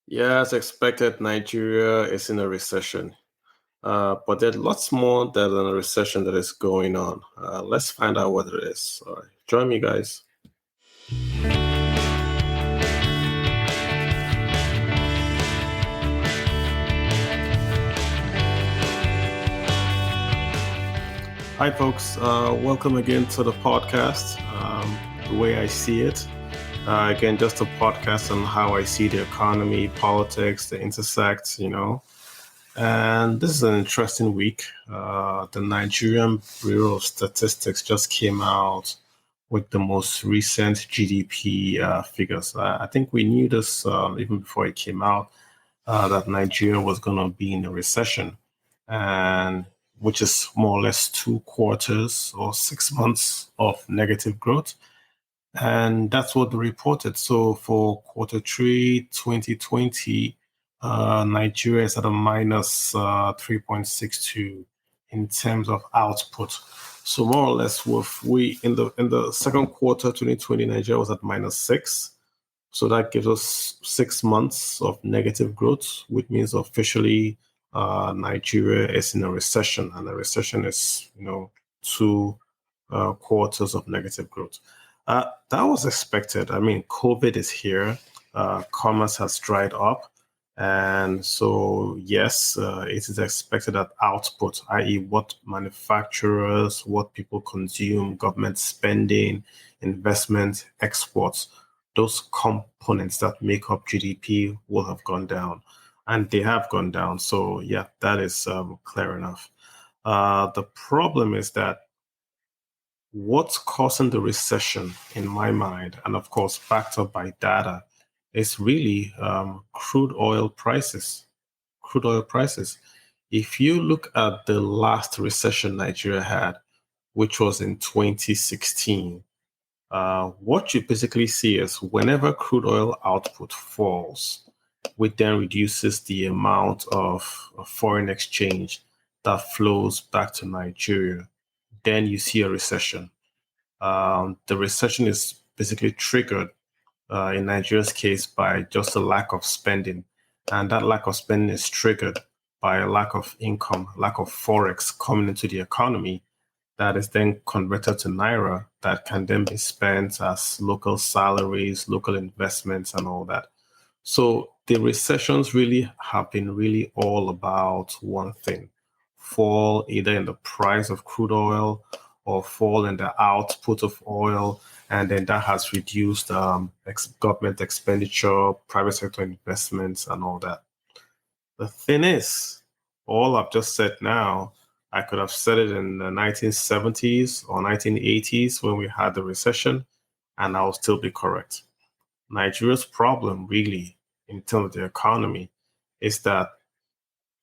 Yeah, as expected, Nigeria is in a recession. But there's lots more than a recession that is going on. Let's find out what it is. All right. Join me, guys. Hi, folks. Welcome again to the podcast. The way I see it. Again, just a podcast on how I see the economy, politics, the intersect. And this is an interesting week. The Nigerian Bureau of Statistics just came out with the most recent GDP figures. I think we knew this even before it came out that Nigeria was going to be in a recession, and which is more or less 2 quarters or 6 months of negative growth. And that's what they reported. So for quarter three 2020, Nigeria is at a minus 3.62 in terms of output. So more or less, we in the second quarter 2020, Nigeria was at -6. So that gives us 6 months of negative growth, which means officially Nigeria is in a recession, and a recession is 2 quarters of negative growth. That was expected. I mean, COVID is here. Commerce has dried up. And so, yes, it is expected that output, i.e., what manufacturers, what people consume, government spending, investment, exports, those components that make up GDP will have gone down. And they have gone down. So, yeah, that is clear enough. The problem is that what's causing the recession, in my mind, and of course backed up by data, is really crude oil prices. Crude oil prices. If you look at the last recession Nigeria had, which was in 2016, what you basically see is whenever crude oil output falls, which then reduces the amount of foreign exchange that flows back to Nigeria, then you see a recession. The recession is basically triggered in Nigeria's case by just a lack of spending. And that lack of spending is triggered by a lack of income, lack of forex coming into the economy that is then converted to naira that can then be spent as local salaries, local investments, and all that. So the recessions really have been really all about one thing: fall either in the price of crude oil or fall in the output of oil. And then that has reduced government expenditure, private sector investments, and all that. The thing is, all I've just said now, I could have said it in the 1970s or 1980s when we had the recession, and I'll still be correct. Nigeria's problem, really, in terms of the economy, is that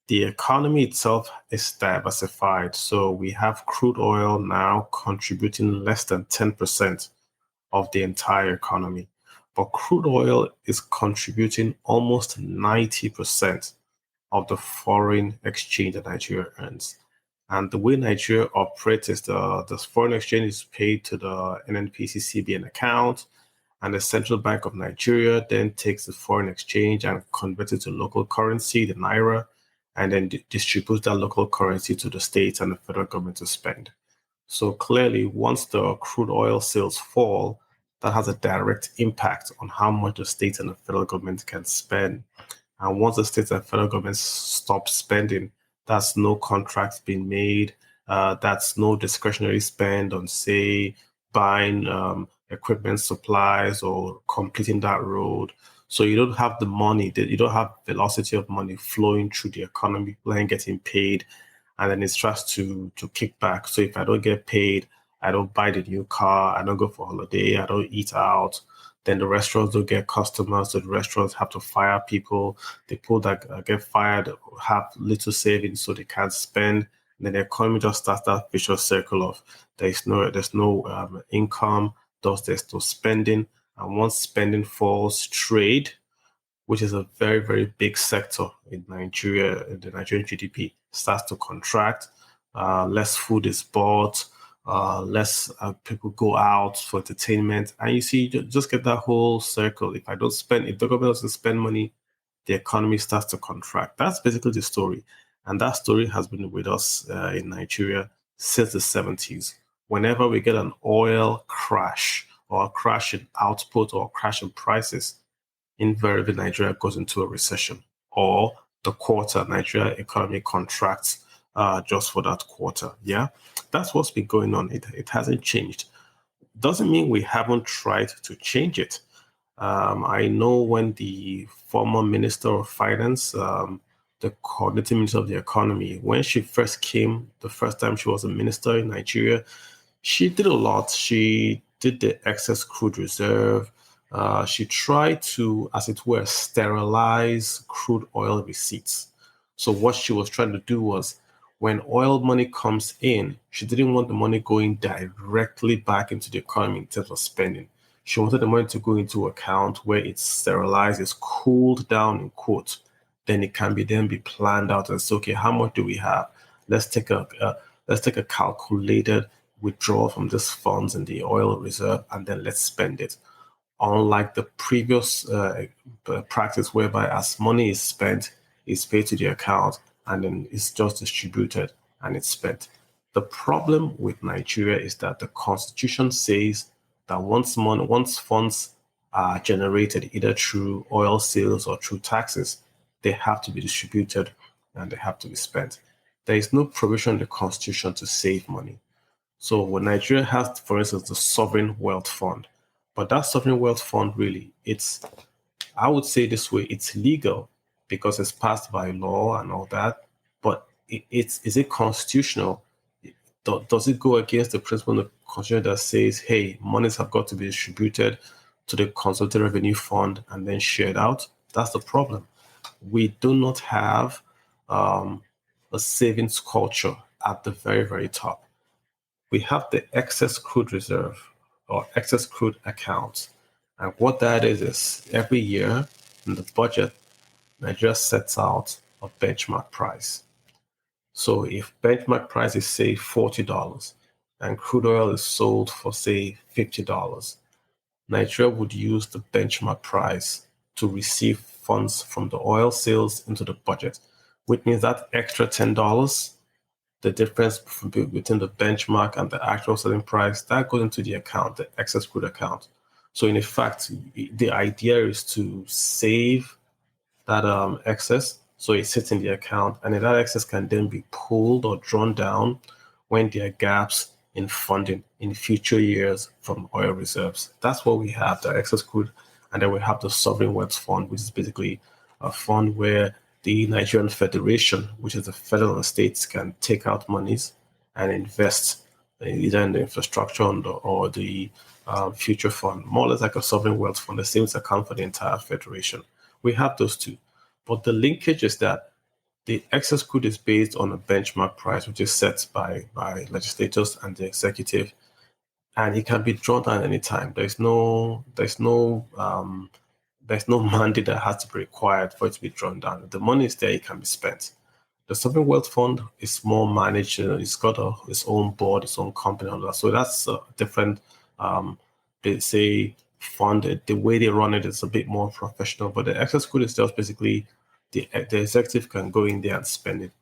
the economy itself is diversified. So we have crude oil now contributing less than 10% of the entire economy. But crude oil is contributing almost 90% of the foreign exchange that Nigeria earns. And the way Nigeria operates is the foreign exchange is paid to the NNPC CBN account, and the Central Bank of Nigeria then takes the foreign exchange and converts it to local currency, the naira, and then distributes that local currency to the states and the federal government to spend. So clearly, once the crude oil sales fall, that has a direct impact on how much the state and the federal government can spend. And once the states and federal governments stop spending, that's no contracts being made. That's no discretionary spend on, say, buying equipment, supplies, or completing that road. So you don't have the money, you don't have velocity of money flowing through the economy, people ain't getting paid, and then it starts to kick back. So if I don't get paid, I don't buy the new car, I don't go for holiday, I don't eat out. Then the restaurants don't get customers, so the restaurants have to fire people. The people that get fired have little savings, so they can't spend. And then the economy just starts that vicious circle of there's no income, thus there's no spending, and once spending falls, trade, which is a very, very big sector in Nigeria, in the Nigerian GDP, starts to contract. Less food is bought, less people go out for entertainment. And you see, you just get that whole circle. If the government doesn't spend money, the economy starts to contract. That's basically the story. And that story has been with us in Nigeria since the 70s. Whenever we get an oil crash or a crash in output or a crash in prices, invariably Nigeria goes into a recession, or the quarter Nigeria economy contracts just for that quarter. Yeah, that's what's been going on. It hasn't changed. Doesn't mean we haven't tried to change it. I know when the former Minister of Finance, the coordinating minister of the economy, when she first came, the first time she was a minister in Nigeria, she did a lot. She did the excess crude reserve. She tried to, as it were, sterilize crude oil receipts. So what she was trying to do was, when oil money comes in, she didn't want the money going directly back into the economy in terms of spending. She wanted the money to go into an account where it's sterilized, it's cooled down in quote. Then it can be planned out and say, okay, how much do we have? Let's take a calculated withdrawal from these funds in the oil reserve, and then let's spend it. Unlike the previous practice whereby as money is spent, it's paid to the account and then it's just distributed and it's spent. The problem with Nigeria is that the constitution says that once funds are generated either through oil sales or through taxes, they have to be distributed and they have to be spent. There is no provision in the constitution to save money. So when Nigeria has, for instance, the Sovereign Wealth Fund, but that Sovereign Wealth Fund really, I would say this way, it's legal because it's passed by law and all that, but is it constitutional? Does it go against the principle of the constitution that says, hey, monies have got to be distributed to the Consolidated Revenue Fund and then shared out? That's the problem. We do not have a savings culture at the very, very top. We have the excess crude reserve or excess crude account. And what that is every year in the budget, Nigeria sets out a benchmark price. So if benchmark price is, say, $40 and crude oil is sold for, say, $50, Nigeria would use the benchmark price to receive funds from the oil sales into the budget, which means that extra $10, the difference between the benchmark and the actual selling price, that goes into the account, the excess crude account. So in effect, the idea is to save that excess, so it sits in the account, and that excess can then be pulled or drawn down when there are gaps in funding in future years from oil reserves. That's what we have, the excess crude, and then we have the Sovereign Wealth Fund, which is basically a fund where the Nigerian Federation, which is the federal and states, can take out monies and invest either in the infrastructure or the future fund, more or less like a sovereign wealth fund, the savings account for the entire federation. We have those two. But the linkage is that the excess crude is based on a benchmark price, which is set by legislators and the executive, and it can be drawn down at any time. There's no mandate that has to be required for it to be drawn down. If the money is there, it can be spent. The Sovereign Wealth Fund is more managed. It's got its own board, its own company, and all that. So that's a different, they say, fund. The way they run it is a bit more professional. But the excess crude is just basically the executive can go in there and spend it.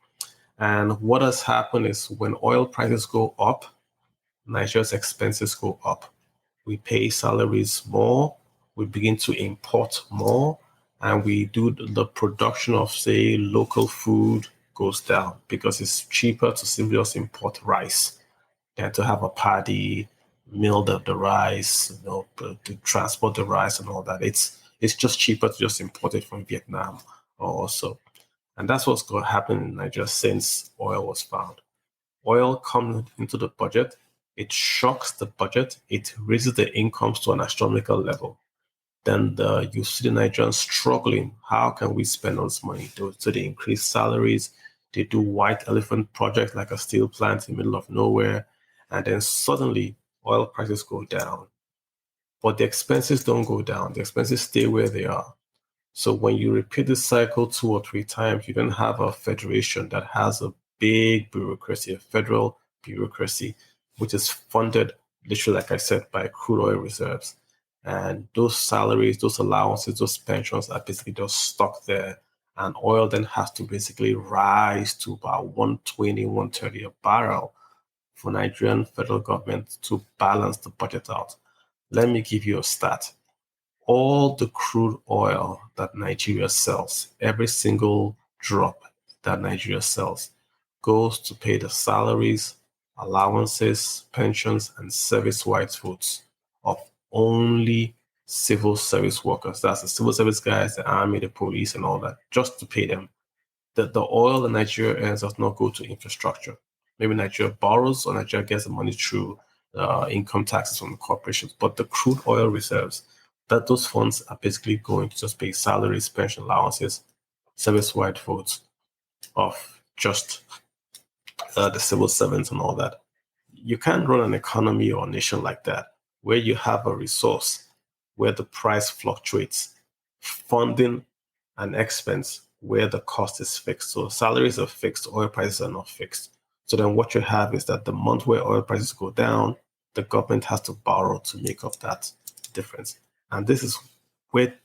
And what has happened is when oil prices go up, Nigeria's expenses go up. We pay salaries more, we begin to import more, and we do the production of, say, local food goes down because it's cheaper to simply just import rice than to have a paddy, mill the rice, to transport the rice and all that. It's just cheaper to just import it from Vietnam also. And that's what's going to happen in Nigeria since oil was found. Oil comes into the budget, it shocks the budget, it raises the incomes to an astronomical level. Then you see the Nigerians struggling. How can we spend all this money? So they increase salaries, they do white elephant projects like a steel plant in the middle of nowhere, and then suddenly oil prices go down. But the expenses don't go down. The expenses stay where they are. So when you repeat this cycle 2 or 3 times, you then have a federation that has a big bureaucracy, a federal bureaucracy, which is funded, literally, like I said, by crude oil reserves. And those salaries, those allowances, those pensions are basically just stuck there. And oil then has to basically rise to about 120, 130 a barrel for Nigerian federal government to balance the budget out. Let me give you a stat. All the crude oil that Nigeria sells, every single drop that Nigeria sells, goes to pay the salaries, allowances, pensions, and service-wide votes of only civil service workers. That's the civil service guys, the army, the police, and all that, just to pay them. The oil that Nigeria earns does not go to infrastructure. Maybe Nigeria borrows or Nigeria gets the money through income taxes from the corporations, but the crude oil reserves, that those funds are basically going to just pay salaries, pension allowances, service-wide votes of just the civil servants and all that. You can't run an economy or a nation like that, where you have a resource where the price fluctuates, funding an expense where the cost is fixed. So salaries are fixed, oil prices are not fixed. So then what you have is that the month where oil prices go down, the government has to borrow to make up that difference. And this is where it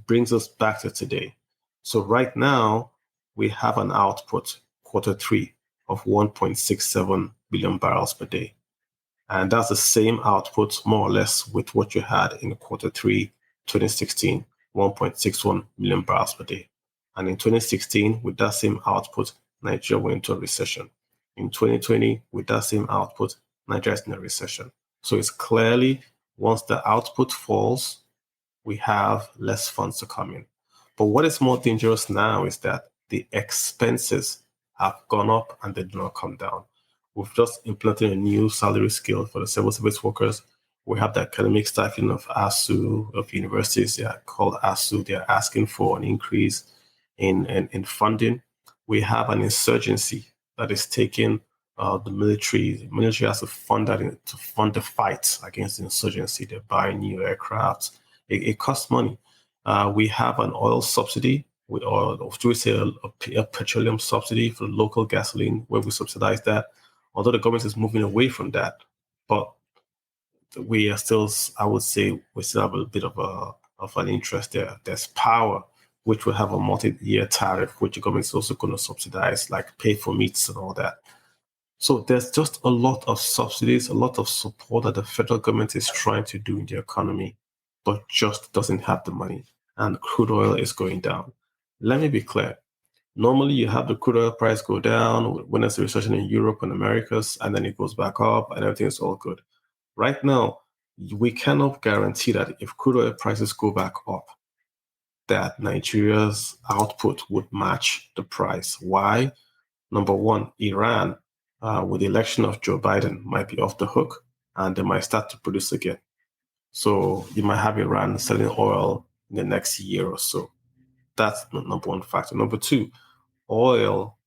brings us back to today. So right now, we have an output, quarter three, of 1.67 billion barrels per day. And that's the same output, more or less, with what you had in quarter three, 2016, 1.61 million barrels per day. And in 2016, with that same output, Nigeria went into a recession. In 2020, with that same output, Nigeria is in a recession. So it's clearly, once the output falls, we have less funds to come in. But what is more dangerous now is that the expenses have gone up and they do not come down. We've just implemented a new salary scale for the civil service workers. We have the academic staffing of ASU, of universities. They are called ASU. They are asking for an increase in funding. We have an insurgency that is taking the military. The military has to fund that to fund the fight against the insurgency. They're buying new aircraft. It costs money. We have an oil subsidy, or do we say a petroleum subsidy for local gasoline, where we subsidize that. Although the government is moving away from that, but we are still, I would say, we still have a bit of an interest there. There's power, which will have a multi-year tariff, which the government is also going to subsidize, like pay for meats and all that. So there's just a lot of subsidies, a lot of support that the federal government is trying to do in the economy, but just doesn't have the money. And crude oil is going down. Let me be clear. Normally, you have the crude oil price go down when there's a recession in Europe and Americas, and then it goes back up and everything is all good. Right now, we cannot guarantee that if crude oil prices go back up, that Nigeria's output would match the price. Why? Number one, Iran, with the election of Joe Biden, might be off the hook and they might start to produce again. So you might have Iran selling oil in the next year or so. That's the number one factor. Number two, oil,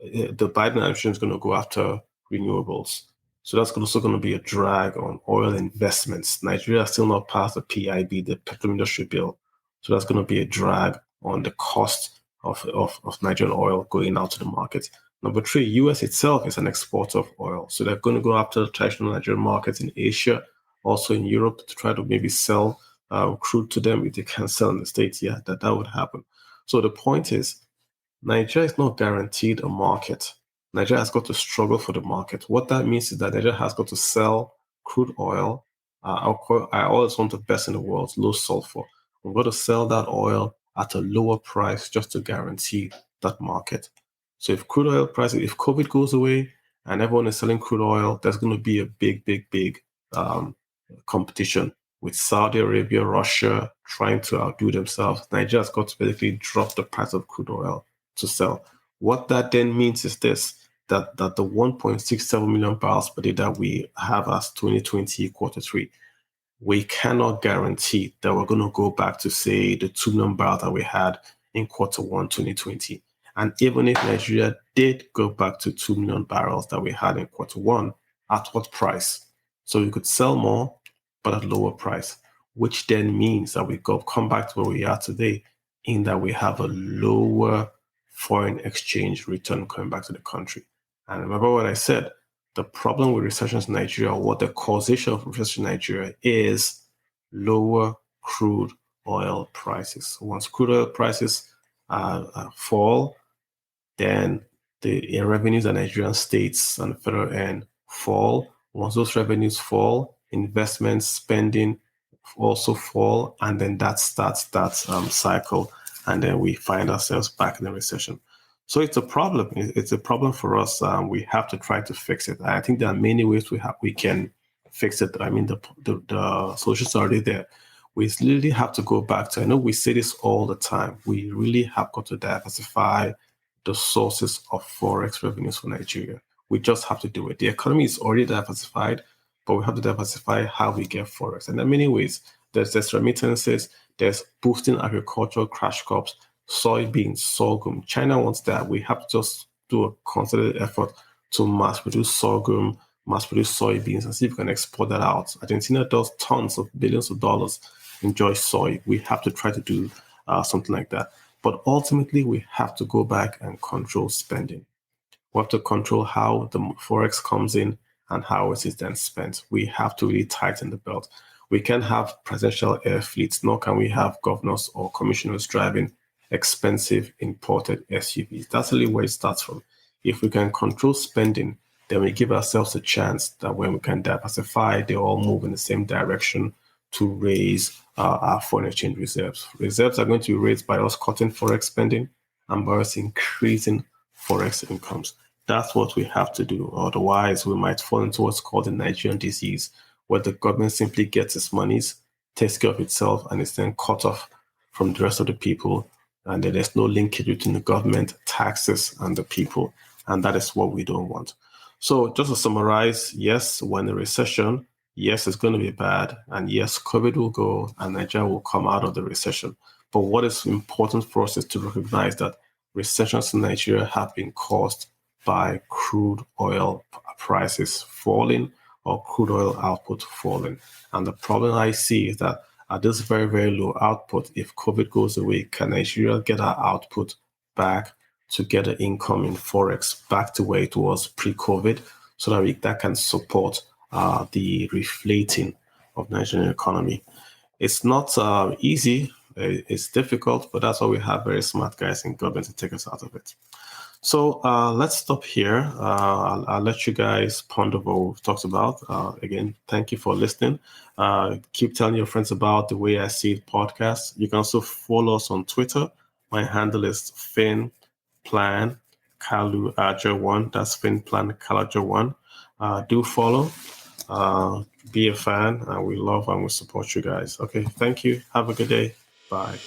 the Biden administration is going to go after renewables. So that's also going to be a drag on oil investments. Nigeria has still not passed the PIB, the Petroleum Industry Bill. So that's going to be a drag on the cost of Nigerian oil going out to the market. Number three, US itself is an exporter of oil. So they're going to go after the traditional Nigerian markets in Asia, also in Europe, to try to maybe sell crude to them. If they can't sell in the States, yeah, that would happen. So the point is, Nigeria is not guaranteed a market. Nigeria has got to struggle for the market. What that means is that Nigeria has got to sell crude oil. I always want the best in the world, low sulfur. We've got to sell that oil at a lower price just to guarantee that market. So if crude oil prices, if COVID goes away and everyone is selling crude oil, there's going to be a big competition with Saudi Arabia, Russia trying to outdo themselves. Nigeria has got to basically drop the price of crude oil to sell. What that then means is this, that the 1.67 million barrels per day that we have as 2020 quarter three, we cannot guarantee that we're going to go back to, say, the 2 million barrels that we had in quarter one 2020. And even if Nigeria did go back to 2 million barrels that we had in quarter one, at what price? So we could sell more, but at lower price, which then means that we come back to where we are today, in that we have a lower foreign exchange return coming back to the country. And remember what I said, the problem with recessions in Nigeria, what the causation of recession in Nigeria is lower crude oil prices. Once crude oil prices fall, then the revenues at Nigerian states and federal end fall. Once those revenues fall, investment spending also fall, and then that starts that cycle, and then we find ourselves back in a recession. So it's a problem. It's a problem for us. We have to try to fix it. I think there are many ways we can fix it. I mean, the solutions are already there. We really have to go back to, I know we say this all the time, we really have got to diversify the sources of forex revenues for Nigeria. We just have to do it. The economy is already diversified, but we have to diversify how we get forex. And there are many ways. There's remittances, there's boosting agricultural cash crops, soybeans, sorghum. China wants that. We have to just do a concerted effort to mass produce sorghum, mass produce soybeans, and see if we can export that out. Argentina does tons of billions of dollars enjoy soy. We have to try to do something like that. But ultimately, we have to go back and control spending. We have to control how the forex comes in and how it is then spent. We have to really tighten the belt. We can't have presidential air fleets, nor can we have governors or commissioners driving expensive imported SUVs. That's really where it starts from. If we can control spending, then we give ourselves a chance that when we can diversify, they all move in the same direction to raise our foreign exchange reserves. Reserves are going to be raised by us cutting forex spending and by us increasing forex incomes. That's what we have to do. Otherwise, we might fall into what's called the Nigerian disease, where the government simply gets its monies, takes care of itself, and is then cut off from the rest of the people. And then there's no linkage between the government, taxes, and the people. And that is what we don't want. So just to summarize, yes, when the recession, yes, it's going to be bad. And yes, COVID will go and Nigeria will come out of the recession. But what is important for us is to recognize that recessions in Nigeria have been caused by crude oil prices falling or crude oil output falling. And the problem I see is that at this very, very low output, if COVID goes away, can Nigeria get our output back to get an income in forex back to where it was pre-COVID, so that that can support the reflating of Nigerian economy? It's not easy. It's difficult, but that's why we have very smart guys in government to take us out of it. So let's stop here. I'll let you guys ponder what we've talked about. Again, thank you for listening. Keep telling your friends about the Way I See It podcast. You can also follow us on Twitter. My handle is FinPlan Kalu Aja1. That's FinPlan Kalaja1. Do follow. Be a fan. We love and we support you guys. Okay, thank you. Have a good day. Bye.